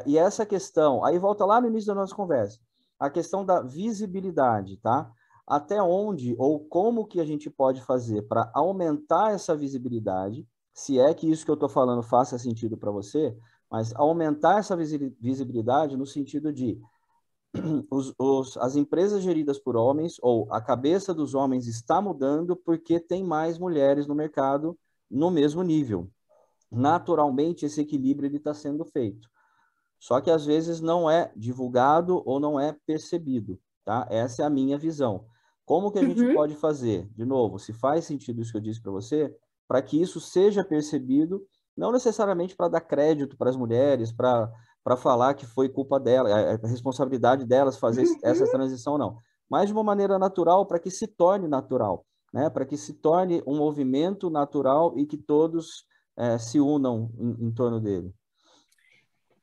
E essa questão, aí volta lá no início da nossa conversa, a questão da visibilidade, tá? Até onde ou como que a gente pode fazer para aumentar essa visibilidade, se é que isso que eu estou falando faça sentido para você, mas aumentar essa visibilidade no sentido de as empresas geridas por homens, ou a cabeça dos homens está mudando porque tem mais mulheres no mercado no mesmo nível. Naturalmente, esse equilíbrio está sendo feito. Só que às vezes não é divulgado ou não é percebido, tá? Essa é a minha visão. Como que a gente pode fazer? De novo, se faz sentido isso que eu disse para você, para que isso seja percebido, não necessariamente para dar crédito para as mulheres, para falar que foi culpa dela, é a responsabilidade delas fazer essa transição, não. Mas de uma maneira natural, para que se torne natural, né? Para que se torne um movimento natural e que todos se unam em torno dele.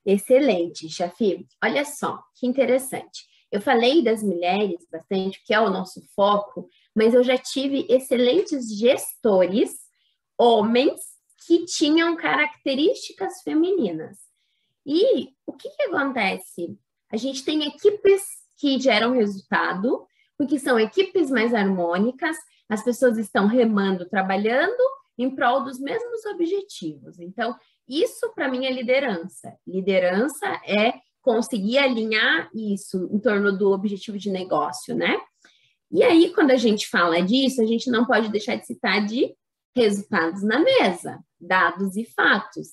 Excelente, Chafi. Olha só, que interessante. Eu falei das mulheres bastante, que é o nosso foco, mas eu já tive excelentes gestores, homens, que tinham características femininas. E o que acontece? A gente tem equipes que geram resultado, porque são equipes mais harmônicas, as pessoas estão remando, trabalhando em prol dos mesmos objetivos. Então, isso para mim é liderança. Liderança é conseguir alinhar isso em torno do objetivo de negócio, né? E aí, quando a gente fala disso, a gente não pode deixar de citar de resultados na mesa, dados e fatos.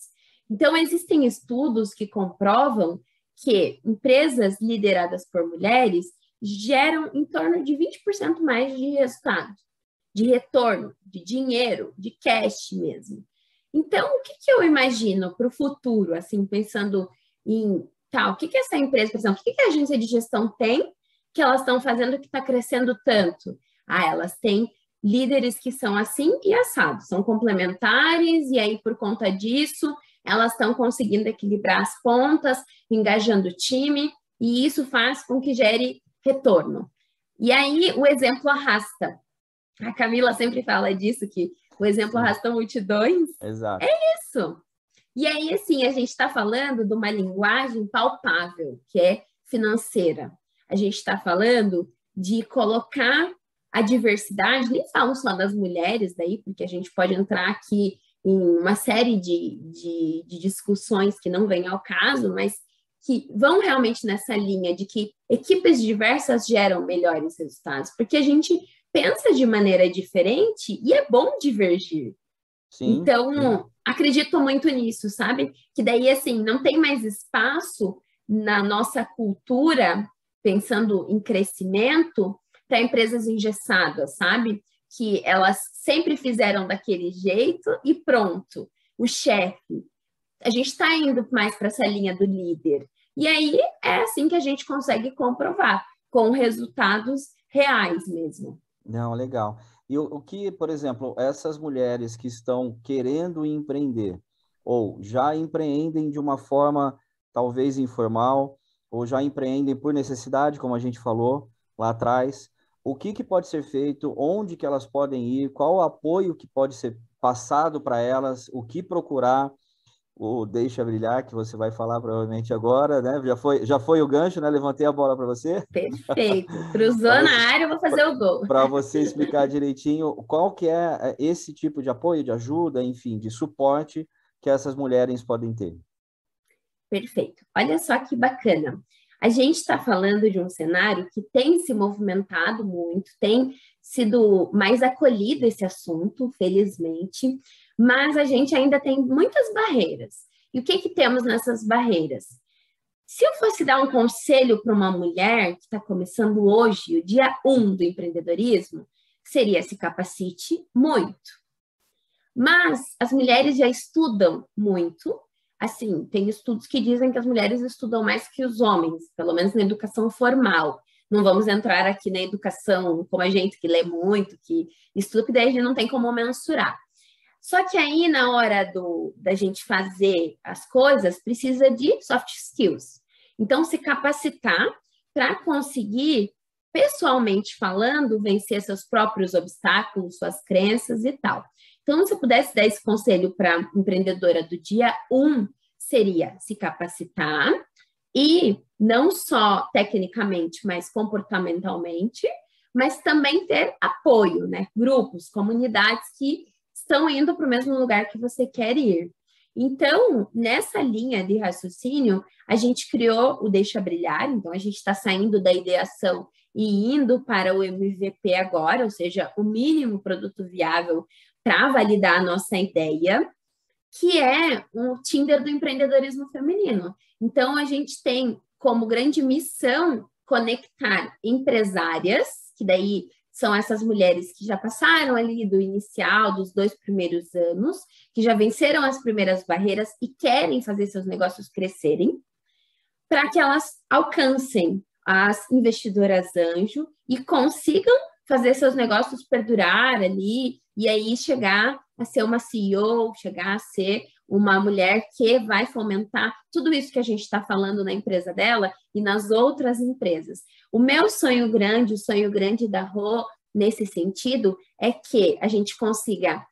Então, existem estudos que comprovam que empresas lideradas por mulheres geram em torno de 20% mais de resultado, de retorno, de dinheiro, de cash mesmo. Então, o que eu imagino para o futuro, assim, pensando em tal, o que essa empresa, por exemplo, o que a agência de gestão tem que elas estão fazendo que está crescendo tanto? Elas têm líderes que são assim e assados, são complementares, e aí, por conta disso, elas estão conseguindo equilibrar as pontas, engajando o time, e isso faz com que gere retorno. E aí, o exemplo arrasta. A Camila sempre fala disso, que o exemplo arrasta multidões. Exato. É isso. E aí, assim, a gente está falando de uma linguagem palpável, que é financeira. A gente está falando de colocar a diversidade, nem falo só das mulheres daí, porque a gente pode entrar aqui em uma série de discussões que não vêm ao caso, mas que vão realmente nessa linha de que equipes diversas geram melhores resultados, porque a gente pensa de maneira diferente e é bom divergir. Sim, então, sim. Acredito muito nisso, sabe? Que daí, assim, não tem mais espaço na nossa cultura, pensando em crescimento, para empresas engessadas, sabe? Que elas sempre fizeram daquele jeito e pronto. O chefe. A gente está indo mais para essa linha do líder. E aí é assim que a gente consegue comprovar, com resultados reais mesmo. Não, legal. E o que, por exemplo, essas mulheres que estão querendo empreender, ou já empreendem de uma forma talvez informal, ou já empreendem por necessidade, como a gente falou lá atrás, o que pode ser feito, onde que elas podem ir, qual o apoio que pode ser passado para elas, o que procurar, o Deixa Brilhar, que você vai falar provavelmente agora, né? Já foi o gancho, né? Levantei a bola para você. Perfeito. Cruzou na área, eu vou fazer o gol. Para você explicar direitinho qual que é esse tipo de apoio, de ajuda, enfim, de suporte que essas mulheres podem ter. Perfeito. Olha só que bacana. A gente está falando de um cenário que tem se movimentado muito, tem sido mais acolhido esse assunto, felizmente, mas a gente ainda tem muitas barreiras. E o que que temos nessas barreiras? Se eu fosse dar um conselho para uma mulher que está começando hoje, o dia 1 do empreendedorismo, seria se capacite muito. Mas as mulheres já estudam muito. Assim, tem estudos que dizem que as mulheres estudam mais que os homens, pelo menos na educação formal. Não vamos entrar aqui na educação como a gente que lê muito, que estuda, que daí a gente não tem como mensurar. Só que aí, na hora da gente fazer as coisas, precisa de soft skills. Então, se capacitar para conseguir, pessoalmente falando, vencer seus próprios obstáculos, suas crenças e tal. Então, se eu pudesse dar esse conselho para a empreendedora do dia 1, seria se capacitar e não só tecnicamente, mas comportamentalmente, mas também ter apoio, né? Grupos, comunidades que estão indo para o mesmo lugar que você quer ir. Então, nessa linha de raciocínio, a gente criou o Deixa Brilhar, então a gente está saindo da ideação e indo para o MVP agora, ou seja, o mínimo produto viável para validar a nossa ideia, que é o Tinder do empreendedorismo feminino. Então, a gente tem como grande missão conectar empresárias, que daí são essas mulheres que já passaram ali do inicial, dos 2 primeiros anos, que já venceram as primeiras barreiras e querem fazer seus negócios crescerem, para que elas alcancem as investidoras anjo e consigam fazer seus negócios perdurar ali e aí chegar a ser uma CEO, chegar a ser uma mulher que vai fomentar tudo isso que a gente está falando na empresa dela e nas outras empresas. O meu sonho grande, o sonho grande da Rô, nesse sentido, é que a gente consiga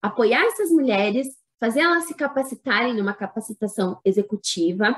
apoiar essas mulheres, fazer elas se capacitarem numa capacitação executiva,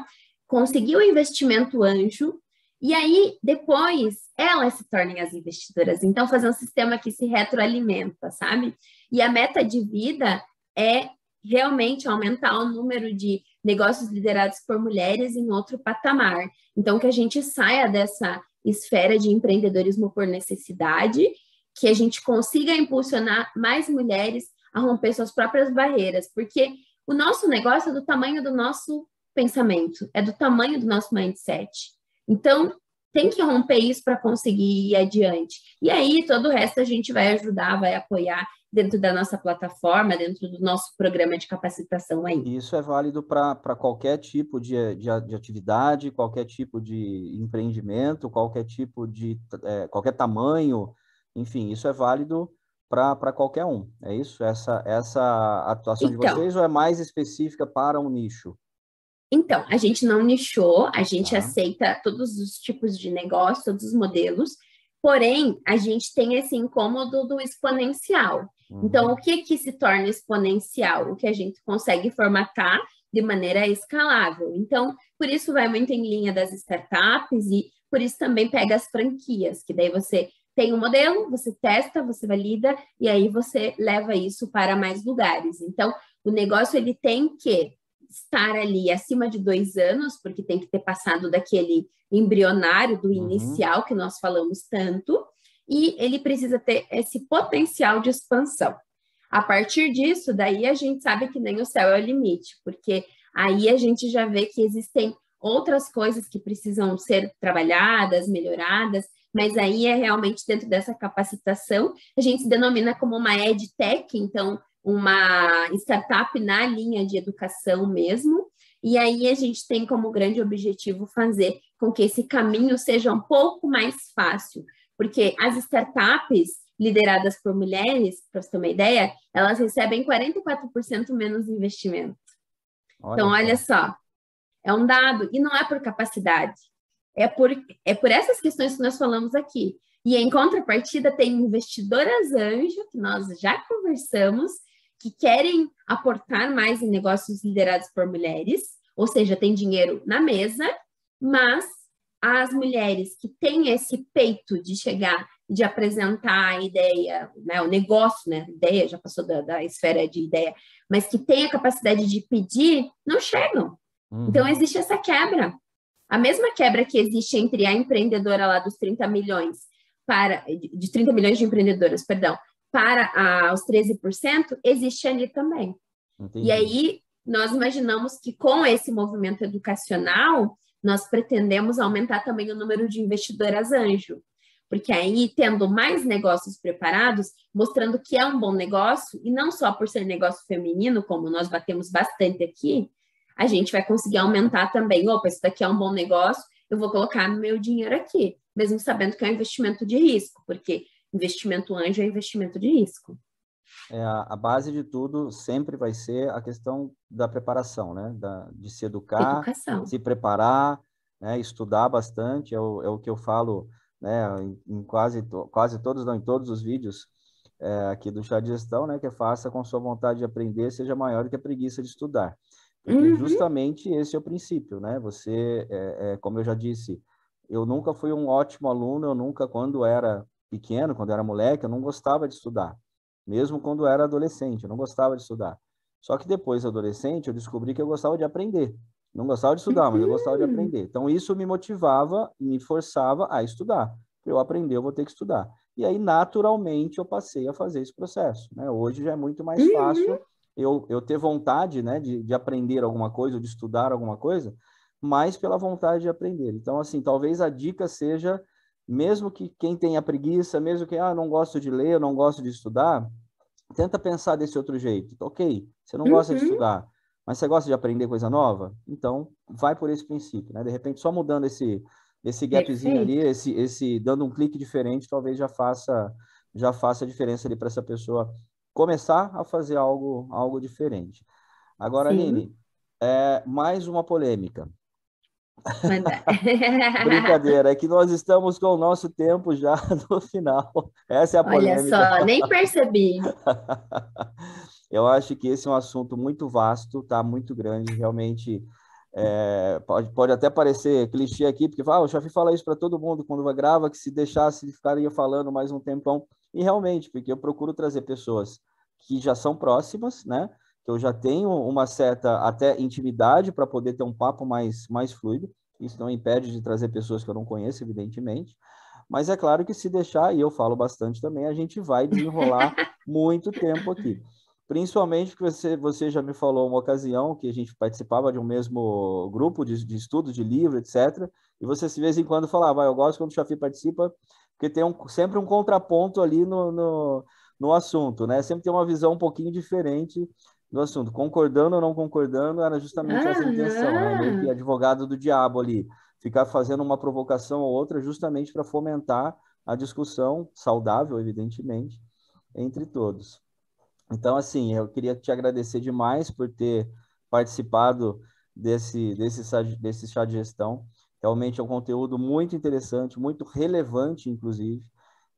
conseguir o investimento anjo, e aí, depois, elas se tornem as investidoras. Então, fazer um sistema que se retroalimenta, sabe? E a meta de vida é realmente aumentar o número de negócios liderados por mulheres em outro patamar. Então, que a gente saia dessa esfera de empreendedorismo por necessidade, que a gente consiga impulsionar mais mulheres a romper suas próprias barreiras, porque o nosso negócio é do tamanho do nosso pensamento, é do tamanho do nosso mindset. Então, tem que romper isso para conseguir ir adiante. E aí, todo o resto a gente vai ajudar, vai apoiar dentro da nossa plataforma, dentro do nosso programa de capacitação aí. Isso é válido para qualquer tipo de atividade, qualquer tipo de empreendimento, qualquer tipo de qualquer tamanho, enfim, isso é válido para qualquer um. É isso? Essa atuação de vocês ou é mais específica para um nicho? Então, a gente não nichou, a gente aceita todos os tipos de negócio, todos os modelos, porém, a gente tem esse incômodo do exponencial. Então, o que se torna exponencial? O que a gente consegue formatar de maneira escalável. Então, por isso vai muito em linha das startups e por isso também pega as franquias, que daí você tem um modelo, você testa, você valida e aí você leva isso para mais lugares. Então, o negócio ele tem que estar ali acima de 2 anos, porque tem que ter passado daquele embrionário, do inicial, que nós falamos tanto, e ele precisa ter esse potencial de expansão. A partir disso, daí a gente sabe que nem o céu é o limite, porque aí a gente já vê que existem outras coisas que precisam ser trabalhadas, melhoradas, mas aí é realmente dentro dessa capacitação, a gente se denomina como uma EdTech, então uma startup na linha de educação mesmo, e aí a gente tem como grande objetivo fazer com que esse caminho seja um pouco mais fácil, porque as startups lideradas por mulheres, para você ter uma ideia, elas recebem 44% menos investimento. Então, olha só, é um dado, e não é por capacidade, é por essas questões que nós falamos aqui. E em contrapartida, tem investidoras anjo, que nós já conversamos, que querem aportar mais em negócios liderados por mulheres, ou seja, tem dinheiro na mesa, mas as mulheres que têm esse peito de chegar, de apresentar a ideia, né, o negócio, né, ideia, já passou da esfera de ideia, mas que têm a capacidade de pedir, não chegam. Então, existe essa quebra. A mesma quebra que existe entre a empreendedora lá dos 30 milhões, de 30 milhões de empreendedoras, perdão, para os 13%, existe ali também. Entendi. E aí, nós imaginamos que com esse movimento educacional, nós pretendemos aumentar também o número de investidoras anjo. Porque aí, tendo mais negócios preparados, mostrando que é um bom negócio, e não só por ser negócio feminino, como nós batemos bastante aqui, a gente vai conseguir aumentar também. Opa, isso daqui é um bom negócio, eu vou colocar meu dinheiro aqui, mesmo sabendo que é um investimento de risco, porque investimento anjo é investimento de risco. A base de tudo sempre vai ser a questão da preparação, né? De se educar, Educação. se preparar, né? Estudar bastante, é o que eu falo, né? Em quase todos, não, em todos os vídeos aqui do Chá de Gestão, né? Que faça com sua vontade de aprender seja maior do que a preguiça de estudar. Porque justamente esse é o princípio, né? Você, como eu já disse, eu nunca fui um ótimo aluno, eu nunca, quando era pequeno, quando era moleque, eu não gostava de estudar. Mesmo quando era adolescente, eu não gostava de estudar. Só que depois, adolescente, eu descobri que eu gostava de aprender. Não gostava de estudar, mas eu gostava de aprender. Então, isso me motivava, me forçava a estudar. Para eu aprender, eu vou ter que estudar. E aí, naturalmente, eu passei a fazer esse processo, né? Hoje já é muito mais fácil eu ter vontade, né, de aprender alguma coisa, ou de estudar alguma coisa, mas pela vontade de aprender. Então, assim, talvez a dica seja, mesmo que quem tenha preguiça, mesmo que, não gosto de ler, não gosto de estudar, tenta pensar desse outro jeito. Ok, você não gosta de estudar, mas você gosta de aprender coisa nova? Então, vai por esse princípio, né? De repente, só mudando esse gapzinho ali, dando um clique diferente, talvez já faça a diferença ali para essa pessoa começar a fazer algo diferente. Agora, Sim. Aline, mais uma polêmica. Manda. Brincadeira, é que nós estamos com o nosso tempo já no final. Essa é a polêmica. Olha só, nem percebi. Eu acho que esse é um assunto muito vasto, tá? Muito grande, realmente. Pode até parecer clichê aqui, porque o Chafi fala isso para todo mundo quando vai gravar, que se deixasse, ficaria falando mais um tempão. E realmente, porque eu procuro trazer pessoas que já são próximas, né? Que eu já tenho uma certa até intimidade para poder ter um papo mais fluido. Isso não impede de trazer pessoas que eu não conheço, evidentemente. Mas é claro que se deixar, e eu falo bastante também, a gente vai desenrolar muito tempo aqui. Principalmente porque você já me falou uma ocasião que a gente participava de um mesmo grupo de estudo, de livro, etc. E você, de vez em quando, falava, eu gosto quando o Chafi participa, porque tem sempre um contraponto ali no assunto, né? Sempre tem uma visão um pouquinho diferente do assunto. Concordando ou não concordando, era justamente essa intenção, né? Meio que advogado do diabo ali. Ficar fazendo uma provocação ou outra justamente para fomentar a discussão saudável, evidentemente, entre todos. Então, assim, eu queria te agradecer demais por ter participado desse chá de gestão. Realmente é um conteúdo muito interessante, muito relevante, inclusive.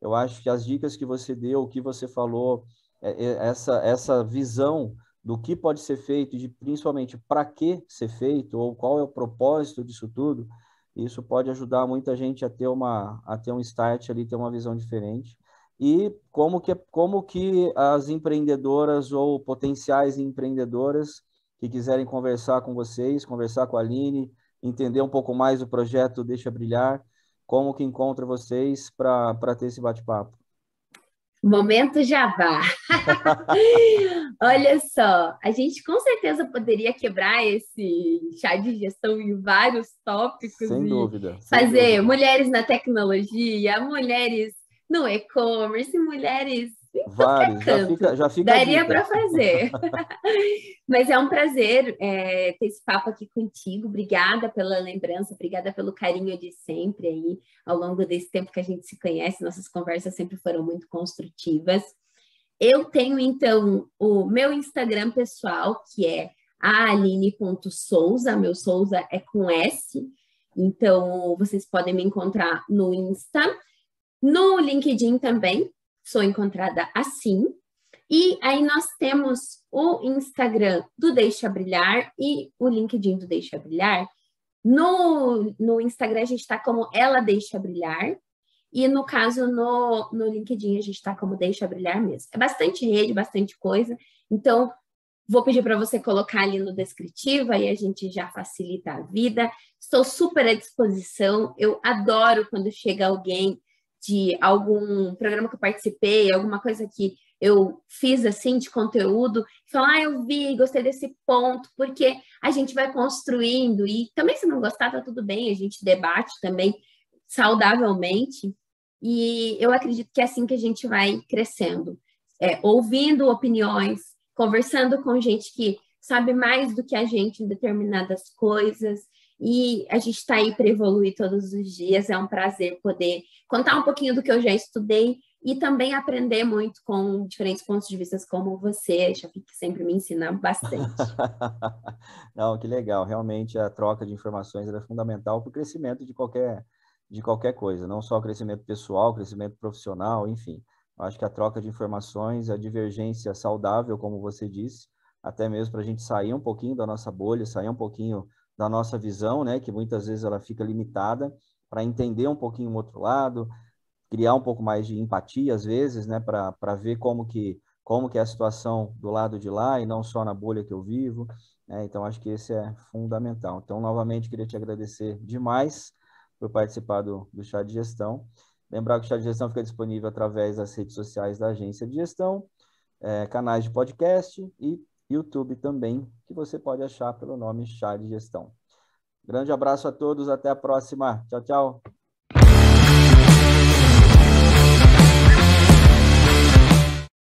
Eu acho que as dicas que você deu, o que você falou, essa visão do que pode ser feito, de principalmente para que ser feito, ou qual é o propósito disso tudo, isso pode ajudar muita gente a ter um start ali, ter uma visão diferente. E como que as empreendedoras ou potenciais empreendedoras que quiserem conversar com vocês, conversar com a Aline, entender um pouco mais do projeto Deixa Brilhar, como que encontra vocês para ter esse bate-papo? Momento Jabá. Olha só, a gente com certeza poderia quebrar esse chá de gestão em vários tópicos Sem e dúvida. fazer mulheres na tecnologia, mulheres no e-commerce, mulheres em qualquer canto. Já fica Daria para fazer. Mas é um prazer ter esse papo aqui contigo. Obrigada pela lembrança, obrigada pelo carinho de sempre aí, ao longo desse tempo que a gente se conhece. Nossas conversas sempre foram muito construtivas. Eu tenho, então, o meu Instagram pessoal, que é aline.souza. Meu Souza é com S. Então, vocês podem me encontrar no Insta. No LinkedIn também, sou encontrada assim. E aí nós temos o Instagram do Deixa Brilhar e o LinkedIn do Deixa Brilhar. No Instagram a gente está como Ela Deixa Brilhar. E no caso, no LinkedIn, a gente está como Deixa Brilhar mesmo. É bastante rede, bastante coisa. Então, vou pedir para você colocar ali no descritivo, aí a gente já facilita a vida. Estou super à disposição. Eu adoro quando chega alguém de algum programa que eu participei, alguma coisa que eu fiz assim de conteúdo, falar, eu vi, gostei desse ponto, porque a gente vai construindo, e também se não gostar, tá tudo bem, a gente debate também saudavelmente, e eu acredito que é assim que a gente vai crescendo, ouvindo opiniões, conversando com gente que sabe mais do que a gente em determinadas coisas, e a gente está aí para evoluir todos os dias. É um prazer poder contar um pouquinho do que eu já estudei e também aprender muito com diferentes pontos de vista como você, Shafiq, que sempre me ensina bastante. Não, que legal. Realmente a troca de informações é fundamental para o crescimento de qualquer coisa, não só o crescimento pessoal, crescimento profissional, enfim. Eu acho que a troca de informações, a divergência saudável, como você disse, até mesmo para a gente sair um pouquinho da nossa bolha, sair um pouquinho da nossa visão, né, que muitas vezes ela fica limitada, para entender um pouquinho o outro lado, criar um pouco mais de empatia às vezes, né, para ver como que é a situação do lado de lá e não só na bolha que eu vivo, né? Então acho que esse é fundamental. Então, novamente, queria te agradecer demais por participar do Chá de Gestão. Lembrar que o Chá de Gestão fica disponível através das redes sociais da Agência de Gestão, canais de podcast e YouTube também, que você pode achar pelo nome Chá de Gestão. Grande abraço a todos, até a próxima. Tchau, tchau.